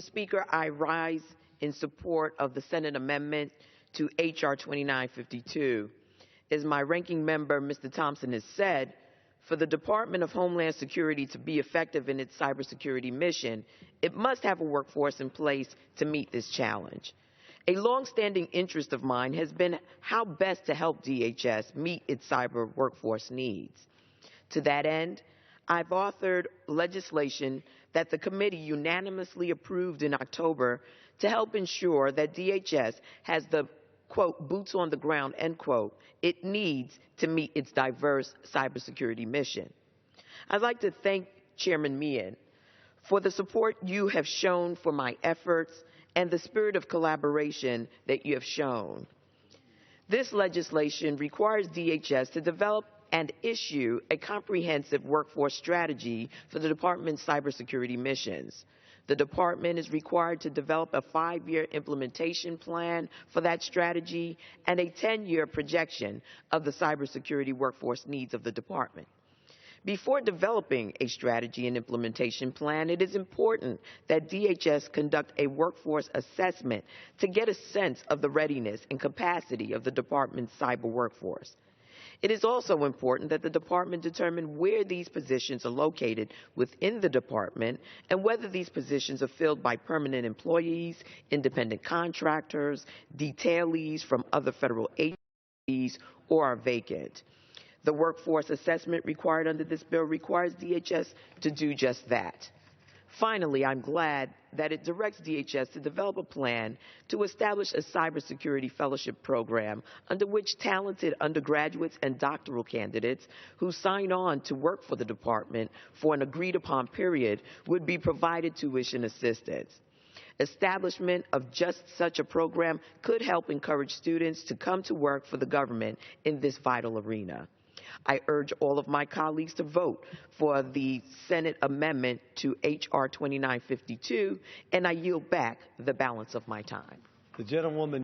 Speaker, I rise in support of the Senate amendment to HR 2952. As my ranking member, Mr. Thompson, has said, for the Department of Homeland Security to be effective in its cybersecurity mission, it must have a workforce in place to meet this challenge. A long-standing interest of mine has been how best to help DHS meet its cyber workforce needs. To that end, I've authored legislation that the committee unanimously approved in October to help ensure that DHS has the, quote, boots on the ground, end quote, it needs to meet its diverse cybersecurity mission. I'd like to thank Chairman Meehan for the support you have shown for my efforts and the spirit of collaboration that you have shown. This legislation requires DHS to develop and issue a comprehensive workforce strategy for the department's cybersecurity missions. The department is required to develop a 5-year implementation plan for that strategy and a 10-year projection of the cybersecurity workforce needs of the department. Before developing a strategy and implementation plan, it is important that DHS conduct a workforce assessment to get a sense of the readiness and capacity of the department's cyber workforce. It is also important that the department determine where these positions are located within the department and whether these positions are filled by permanent employees, independent contractors, detailees from other federal agencies, or are vacant. The workforce assessment required under this bill requires DHS to do just that. Finally, I'm glad that it directs DHS to develop a plan to establish a cybersecurity fellowship program under which talented undergraduates and doctoral candidates who sign on to work for the department for an agreed-upon period would be provided tuition assistance. Establishment of just such a program could help encourage students to come to work for the government in this vital arena. I urge all of my colleagues to vote for the Senate amendment to HR 2952, and I yield back the balance of my time. The gentlewoman